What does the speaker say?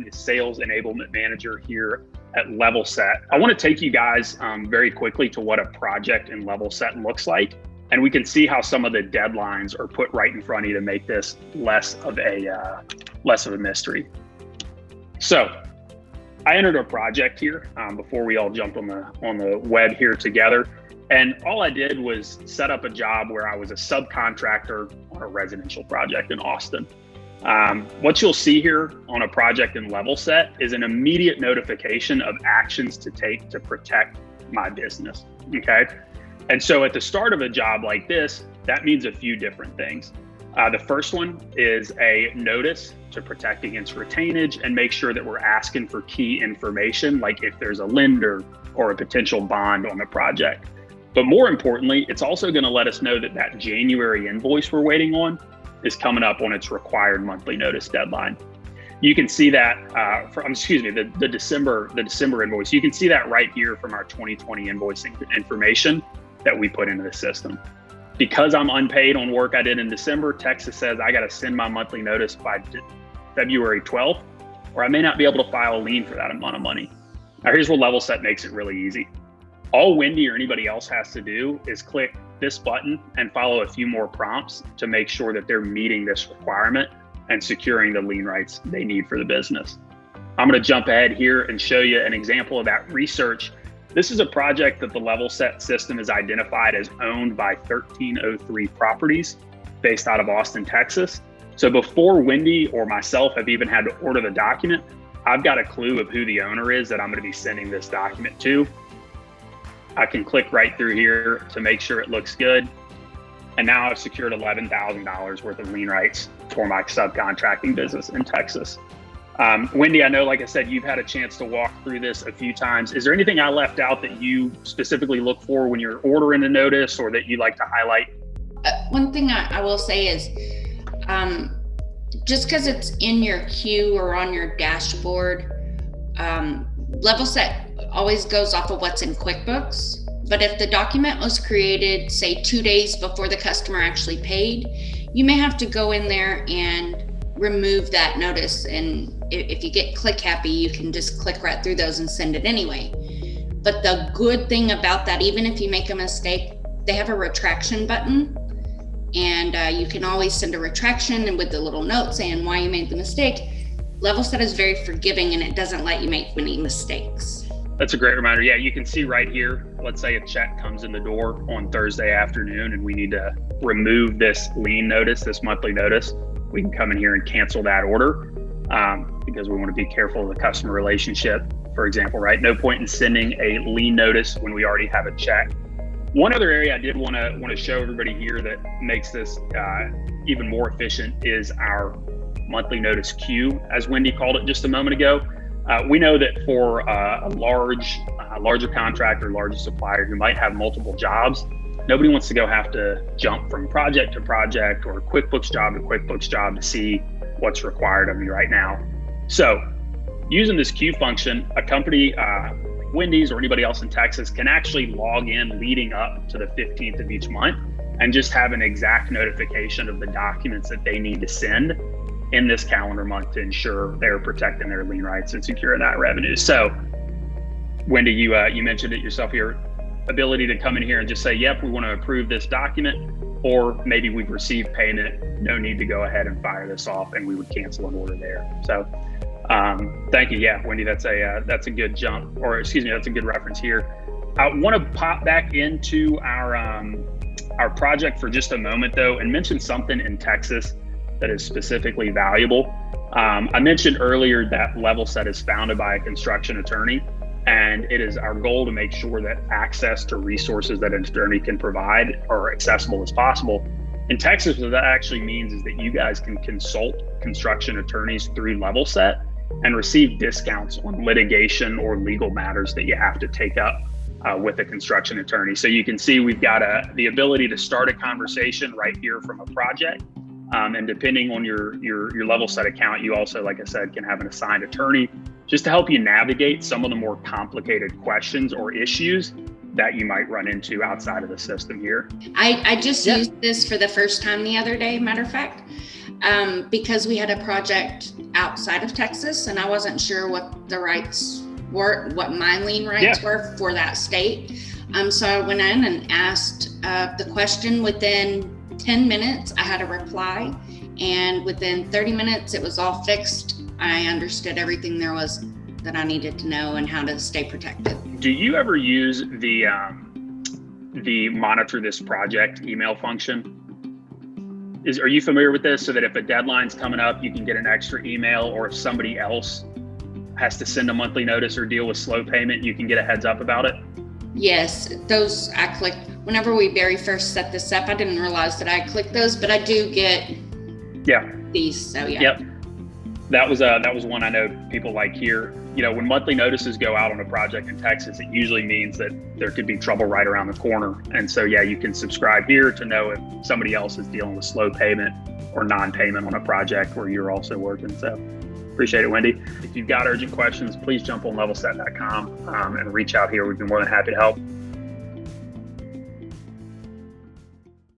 the Sales Enablement Manager here at Level Set. I want to take you guys very quickly to what a project in Level Set looks like. And we can see how some of the deadlines are put right in front of you to make this less of a mystery. So I entered a project here before we all jumped on the web here together. And all I did was set up a job where I was a subcontractor on a residential project in Austin. What you'll see here on a project in Level Set is an immediate notification of actions to take to protect my business, okay? And so at the start of a job like this, that means a few different things. The first one is a notice to protect against retainage and make sure that we're asking for key information, like if there's a lender or a potential bond on the project. But more importantly, it's also going to let us know that that January invoice we're waiting on is coming up on its required monthly notice deadline. You can see that the December invoice. You can see that right here from our 2020 invoicing information that we put into the system. Because I'm unpaid on work I did in December, Texas says I got to send my monthly notice by February 12th, or I may not be able to file a lien for that amount of money. Now here's where Level Set makes it really easy. All Wendy or anybody else has to do is click this button and follow a few more prompts to make sure that they're meeting this requirement and securing the lien rights they need for the business. I'm going to jump ahead here and show you an example of that research. This is a project that the Level Set system is identified as owned by 1303 properties based out of Austin, Texas. So before Wendy or myself have even had to order the document, I've got a clue of who the owner is that I'm going to be sending this document to. I can click right through here to make sure it looks good. And now I've secured $11,000 worth of lien rights for my subcontracting business in Texas. Wendy, I know, like I said, you've had a chance to walk through this a few times. Is there anything I left out that you specifically look for when you're ordering a notice or that you like to highlight? One thing I will say is just because it's in your queue or on your dashboard, Level Set always goes off of what's in Quickbooks. But if the document was created, say 2 days before the customer actually paid, you may have to go in there and remove that notice. And if you get click happy, you can just click right through those and send it anyway. But the good thing about that, even if you make a mistake, they have a retraction button. And you can always send a retraction and with the little note saying why you made the mistake. Level Set is very forgiving and it doesn't let you make any mistakes. That's a great reminder. Yeah, you can see right here, let's say a check comes in the door on Thursday afternoon and we need to remove this lien notice, this monthly notice. We can come in here and cancel that order because we want to be careful of the customer relationship, for example, right? No point in sending a lien notice when we already have a check. One other area I did want to show everybody here that makes this even more efficient is our monthly notice queue, as Wendy called it just a moment ago. We know that for a larger contractor, larger supplier who might have multiple jobs, nobody wants to have to jump from project to project or QuickBooks job to QuickBooks job to see what's required of me right now. So using this queue function, a company, Wendy's or anybody else in Texas can actually log in leading up to the 15th of each month and just have an exact notification of the documents that they need to send in this calendar month to ensure they're protecting their lien rights and securing that revenue. So Wendy, you mentioned it yourself here, ability to come in here and just say, yep, we want to approve this document, or maybe we've received payment, no need to go ahead and fire this off, and we would cancel an order there. So thank you. Yeah, Wendy, that's a good jump, or excuse me, that's a good reference here. I want to pop back into our project for just a moment though, and mention something in Texas that is specifically valuable. I mentioned earlier that Level Set is founded by a construction attorney, and it is our goal to make sure that access to resources that an attorney can provide are accessible as possible. In Texas, what that actually means is that you guys can consult construction attorneys through Level Set and receive discounts on litigation or legal matters that you have to take up with a construction attorney. So you can see we've got the ability to start a conversation right here from a project. And depending on your Level Set account, you also, like I said, can have an assigned attorney just to help you navigate some of the more complicated questions or issues that you might run into outside of the system here. I just used this for the first time the other day, matter of fact. because we had a project outside of Texas and I wasn't sure what the rights were, what my lien rights were for that state. So I went in and asked the question. Within 10 minutes, I had a reply, and within 30 minutes, it was all fixed. I understood everything there was that I needed to know and how to stay protected. Do you ever use the monitor this project email function? Are you familiar with this? So that if a deadline's coming up, you can get an extra email, or if somebody else has to send a monthly notice or deal with slow payment, you can get a heads up about it? Yes, those I clicked. Whenever we very first set this up, I didn't realize that I clicked those, but I do get these, so yeah. Yep. That was one I know people like here. You know, when monthly notices go out on a project in Texas, it usually means that there could be trouble right around the corner. And so, yeah, you can subscribe here to know if somebody else is dealing with slow payment or non-payment on a project where you're also working. So appreciate it, Wendy. If you've got urgent questions, please jump on levelset.com and reach out here. We'd be more than happy to help.